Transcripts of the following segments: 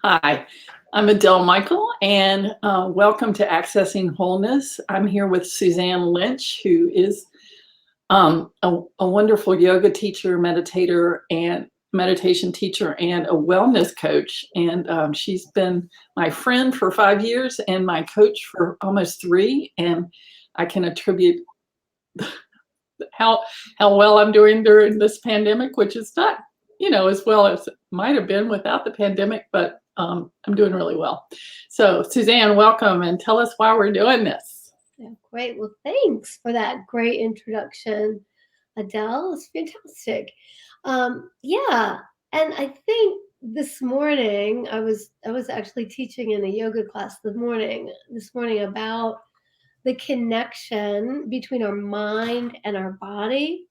Hi, I'm Adele Michael, and welcome to Accessing Wholeness. I'm here with Suzanne Lynch, who is a wonderful yoga teacher, meditator, and meditation teacher, and a wellness coach. And she's been my friend for 5 years and my coach for almost 3. And I can attribute how how well I'm doing during this pandemic, which is not, as well as it might have been without the pandemic, but I'm doing really well. So, Suzanne, welcome, and tell us why we're doing this. Yeah, great. Well, thanks for that great introduction, Adele. It's fantastic. Yeah, and I think this morning I was actually teaching in a yoga class this morning about the connection between our mind and our body,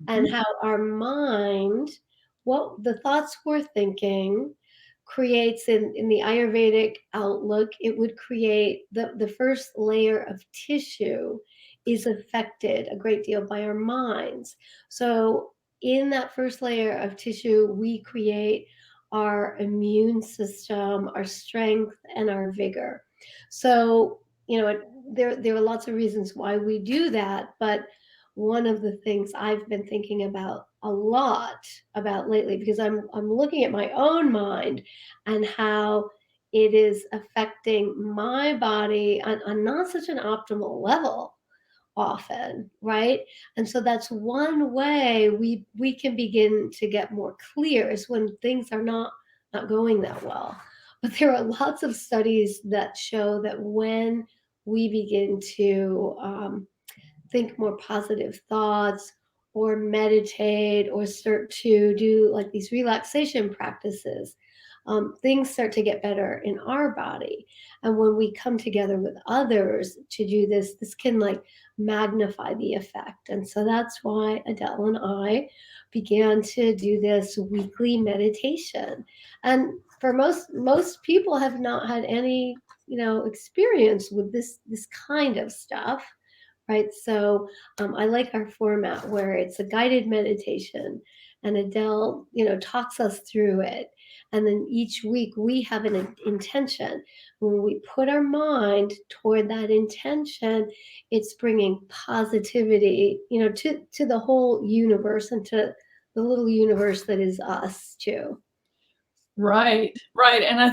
and Mhm. how our mind, what the thoughts we're thinking, creates in the Ayurvedic outlook, it would create the first layer of tissue is affected a great deal by our minds. So in that first layer of tissue, we create our immune system, our strength, and our vigor. So, there are lots of reasons why we do that, but one of the things I've been thinking about a lot about lately, because I'm looking at my own mind and how it is affecting my body on not such an optimal level often, right? And so that's one way we can begin to get more clear, is when things are not going that well. But there are lots of studies that show that when we begin to think more positive thoughts, or meditate, or start to do like these relaxation practices, things start to get better in our body. And when we come together with others to do this, this can like magnify the effect. And so that's why Adele and I began to do this weekly meditation. And for most people have not had any experience with this kind of stuff, right? So I like our format where it's a guided meditation, and Adele, talks us through it. And then each week we have an intention. When we put our mind toward that intention, it's bringing positivity, to the whole universe, and to the little universe that is us too. Right, right. And I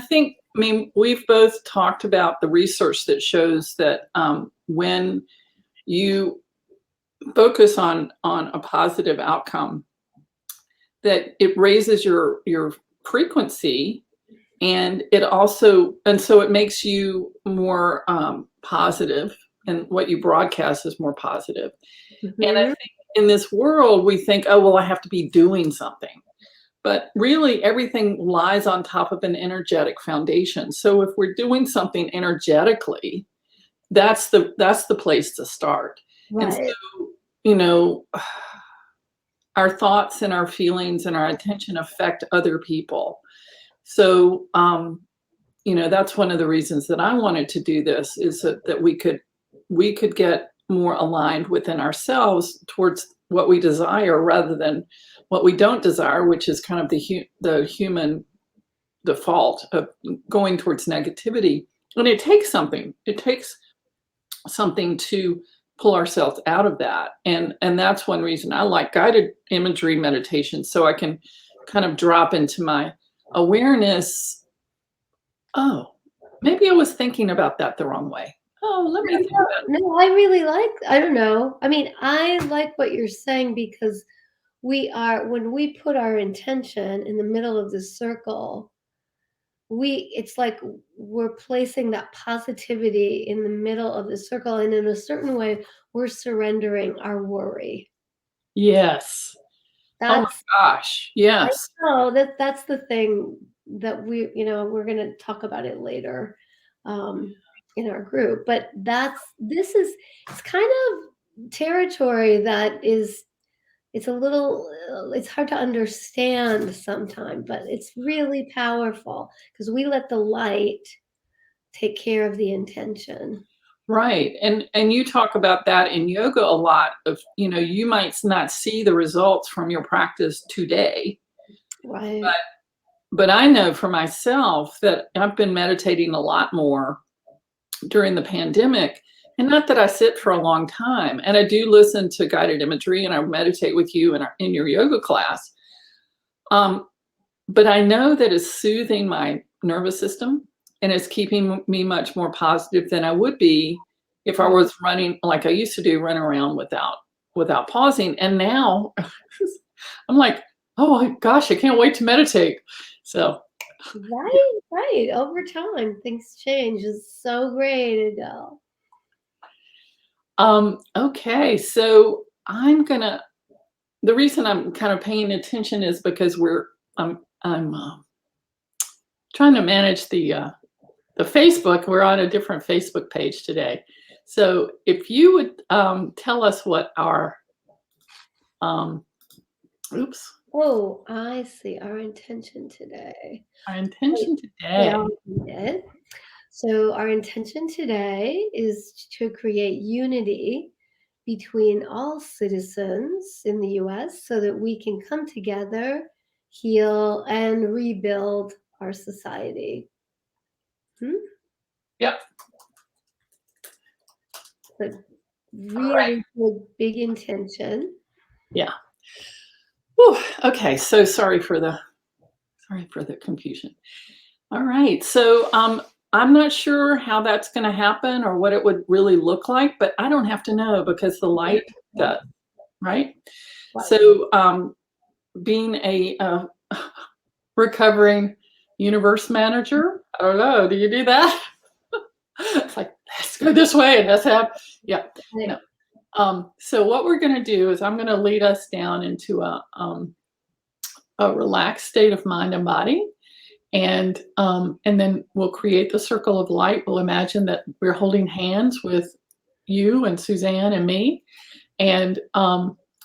mean, we've both talked about the research that shows that when you focus on a positive outcome, that it raises your frequency, and so it makes you more positive, and what you broadcast is more positive. And I Hmm. think in this world we think, oh well, I have to be doing something, but really everything lies on top of an energetic foundation. So if we're doing something energetically, that's the place to start. And so, Right. you know our thoughts and our feelings and our attention affect other people. So, that's one of the reasons that I wanted to do this, is that we could get more aligned within ourselves towards what we desire, rather than what we don't desire, which is kind of the human default of going towards negativity. And it takes something to pull ourselves out of that. And that's one reason I like guided imagery meditation, so I can kind of drop into my awareness. Oh, maybe I was thinking about that the wrong way. Oh, let me think about it. No, I really like, I don't know. I mean, I like what you're saying, because when we put our intention in the middle of the circle, it's like we're placing that positivity in the middle of the circle, and in a certain way, we're surrendering our worry. Yes. Oh my That's, gosh. I Yes. know that's the thing that we're going to talk about it later, um, in our group. But this is, it's kind of territory that is, it's hard to understand sometimes, but it's really powerful, because we let the light take care of the intention. Right. And you talk about that in yoga a lot, of, you might not see the results from your practice today, Right. But I know for myself that I've been meditating a lot more during the pandemic. And not that I sit for a long time. And I do listen to guided imagery and I meditate with you in your yoga class. Um, but I know that it's soothing my nervous system and it's keeping me much more positive than I would be if I was running like I used to do, run around without pausing. And now I'm like, oh my gosh, I can't wait to meditate. So Right, right. Over time, things change. It's so great, Adele. okay, so the reason I'm kind of paying attention is because I'm trying to manage the Facebook. We're on a different Facebook page today. So if you would tell us what um, oops, Oh, I see. Our intention today. our Wait, intention yeah, I'll today. read it. So, our intention today is to create unity between all citizens in the US so that we can come together, heal, and rebuild our society. Hmm? Yep. So, All right. really good, big intention. Yeah. Whew. Okay. So sorry for the confusion. All right. So I'm not sure how that's going to happen or what it would really look like, but I don't have to know because the light does, right? Right. So being a recovering universe manager, I don't know. Do you do that? It's like, let's go this way and let's have, yeah. No. So what we're going to do is I'm going to lead us down into a relaxed state of mind and body. And then we'll create the circle of light. We'll imagine that we're holding hands with you and Suzanne and me, and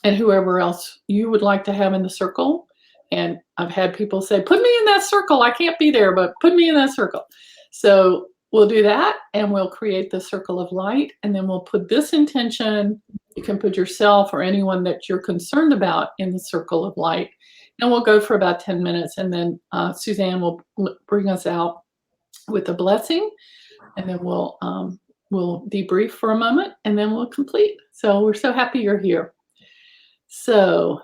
whoever else you would like to have in the circle. And I've had people say, "Put me in that circle. I can't be there, but put me in that circle." So we'll do that, and we'll create the circle of light, and then we'll put this intention. You can put yourself or anyone that you're concerned about in the circle of light, and we'll go for about 10 minutes, and then Suzanne will bring us out with a blessing, and then we'll debrief for a moment, and then we'll complete. So we're so happy you're here. So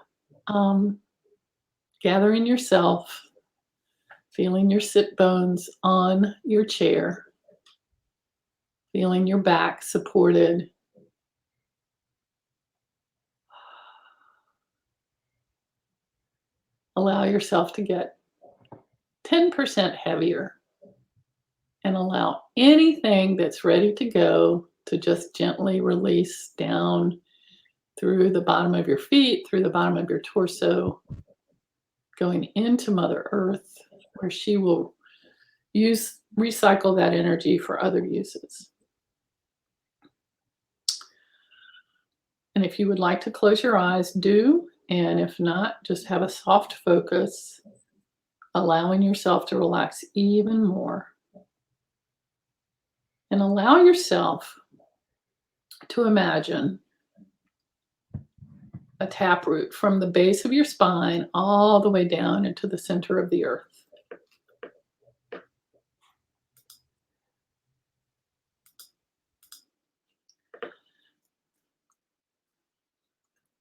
gathering yourself, feeling your sit bones on your chair, feeling your back supported. Allow yourself to get 10% heavier and allow anything that's ready to go to just gently release down through the bottom of your feet, through the bottom of your torso, going into Mother Earth, where she will recycle that energy for other uses. And if you would like to close your eyes, do. And if not, just have a soft focus, allowing yourself to relax even more. And allow yourself to imagine a taproot from the base of your spine all the way down into the center of the earth.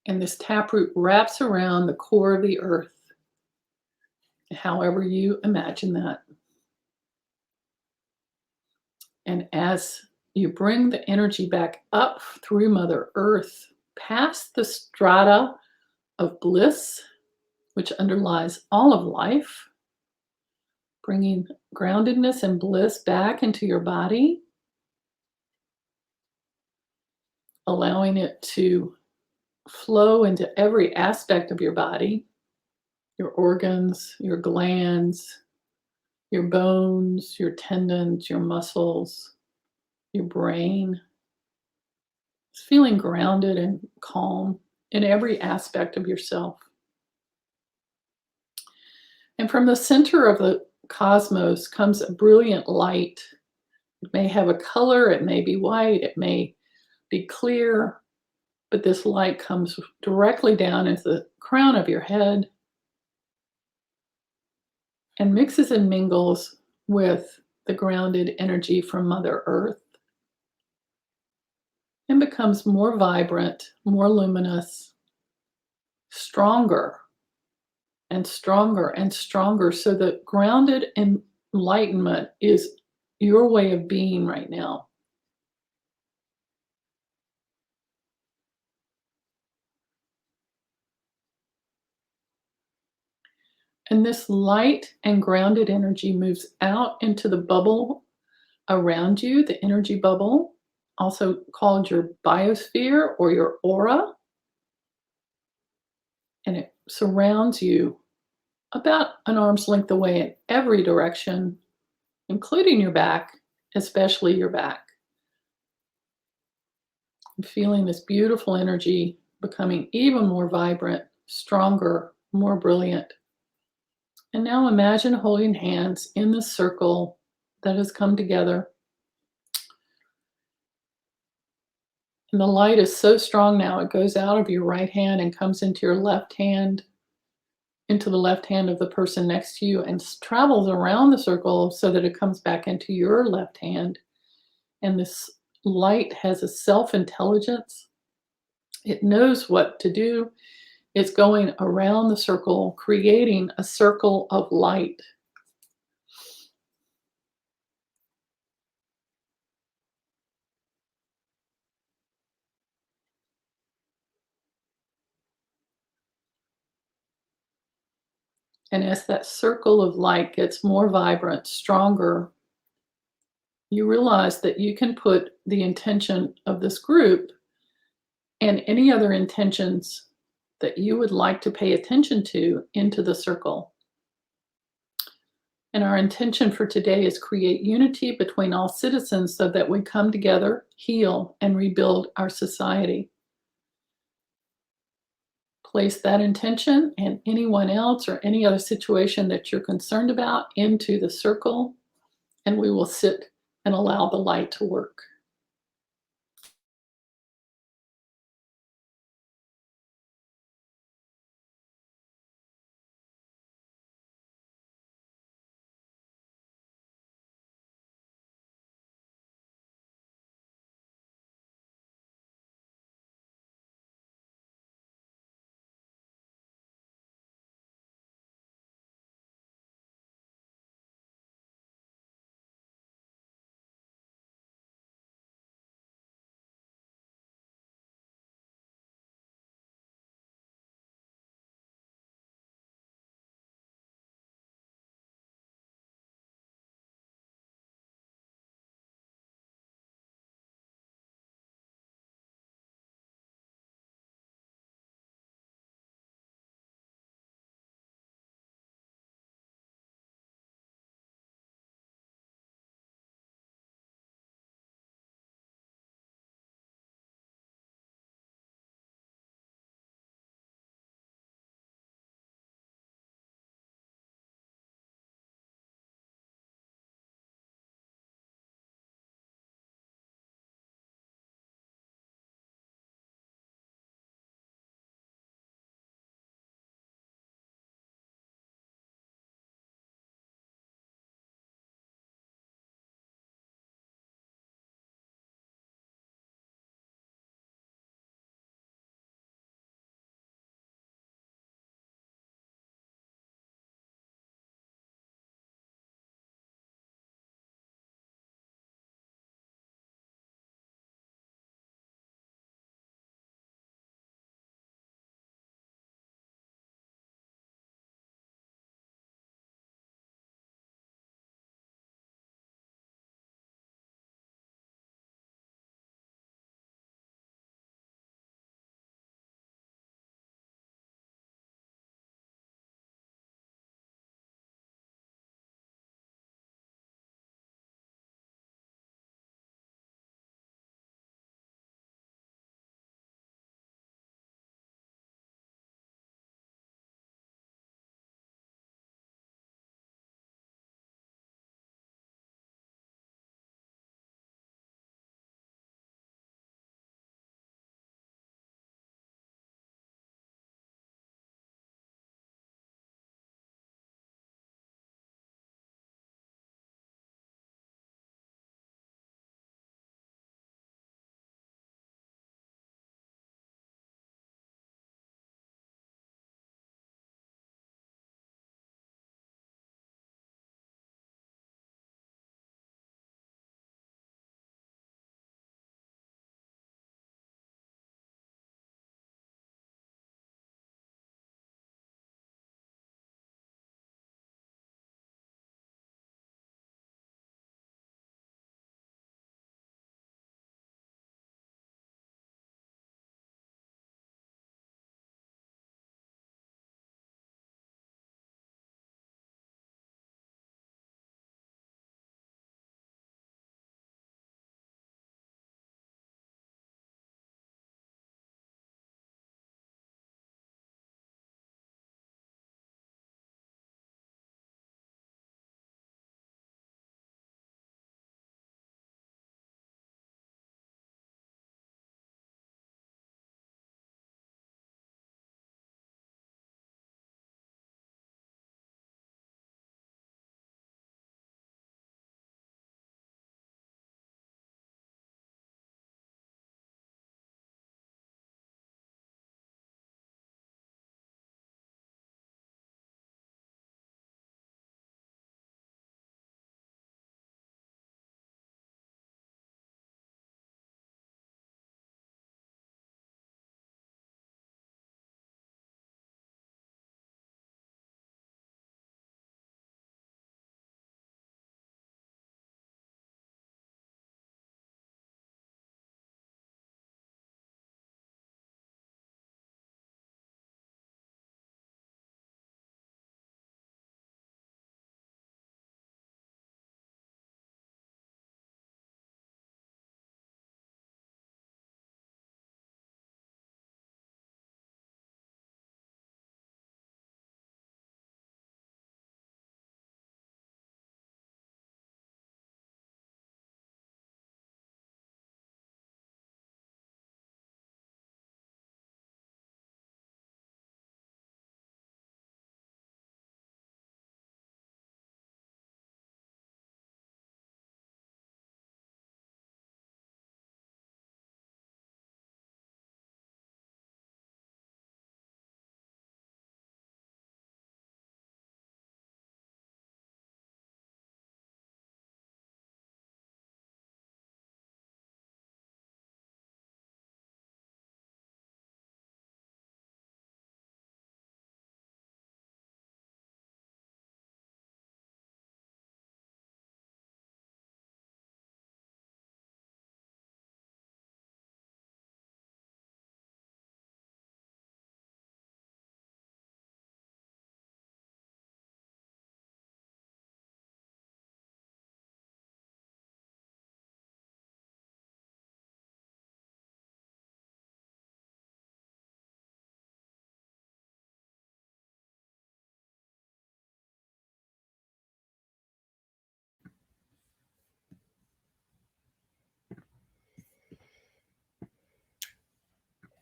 And this taproot wraps around the core of the earth, however you imagine that. And as you bring the energy back up through Mother Earth, past the strata of bliss, which underlies all of life, bringing groundedness and bliss back into your body, allowing it to flow into every aspect of your body, your organs, your glands, your bones, your tendons, your muscles, your brain. It's feeling grounded and calm in every aspect of yourself. And from the center of the cosmos comes a brilliant light. It may have a color, it may be white, it may be clear, but this light comes directly down into the crown of your head and mixes and mingles with the grounded energy from Mother Earth and becomes more vibrant, more luminous, stronger and stronger and stronger. So the grounded enlightenment is your way of being right now. And this light and grounded energy moves out into the bubble around you, the energy bubble, also called your biosphere or your aura, and it surrounds you about an arm's length away in every direction, including your back, especially your back. And feeling this beautiful energy becoming even more vibrant, stronger, more brilliant. And now imagine holding hands in the circle that has come together. And the light is so strong now, it goes out of your right hand and comes into your left hand, into the left hand of the person next to you, and travels around the circle so that it comes back into your left hand. And this light has a self-intelligence. It knows what to do. It's going around the circle, creating a circle of light. And as that circle of light gets more vibrant, stronger, you realize that you can put the intention of this group and any other intentions that you would like to pay attention to into the circle. And our intention for today is create unity between all citizens so that we come together, heal, and rebuild our society. Place that intention and anyone else or any other situation that you're concerned about into the circle, and we will sit and allow the light to work.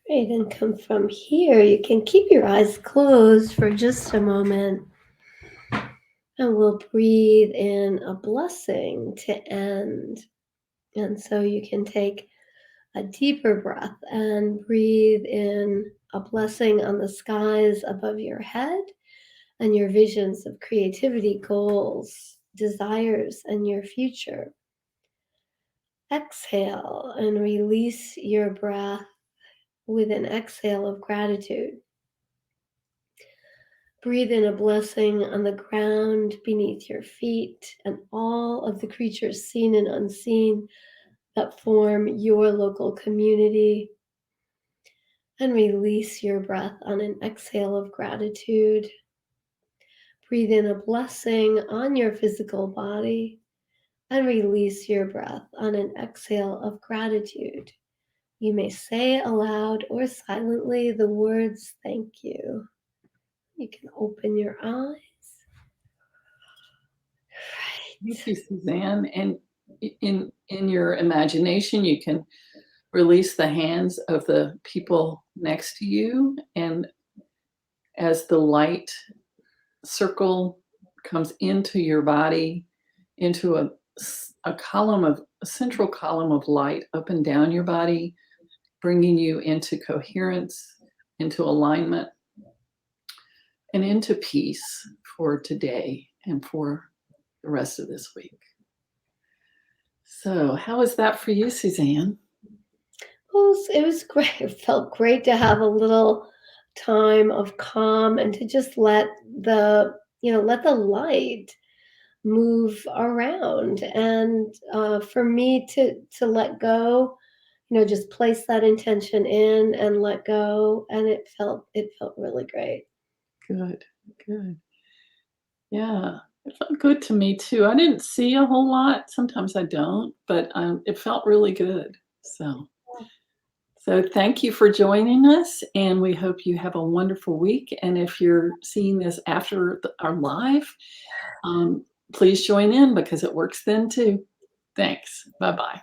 Great, and come from here. You can keep your eyes closed for just a moment, and we'll breathe in a blessing to end. And so you can take a deeper breath and breathe in a blessing on the skies above your head and your visions of creativity, goals, desires, and your future. Exhale and release your breath with an exhale of gratitude. Breathe in a blessing on the ground beneath your feet and all of the creatures seen and unseen that form your local community. And release your breath on an exhale of gratitude. Breathe in a blessing on your physical body and release your breath on an exhale of gratitude. You may say aloud or silently the words thank you. You can open your eyes. Thank you, Suzanne. And in your imagination, you can release the hands of the people next to you, and as the light circle comes into your body, into a central column of light up and down your body, bringing you into coherence, into alignment, and into peace for today and for the rest of this week. So, how was that for you, Suzanne? It was great. It felt great to have a little time of calm and to just let the light move around, and for me to let go, just place that intention in and let go, and it felt really great. Good, good. Yeah, it felt good to me too. I didn't see a whole lot. Sometimes I don't, but it felt really good. So thank you for joining us, and we hope you have a wonderful week. And if you're seeing this after our live, please join in because it works then too. Thanks. Bye bye.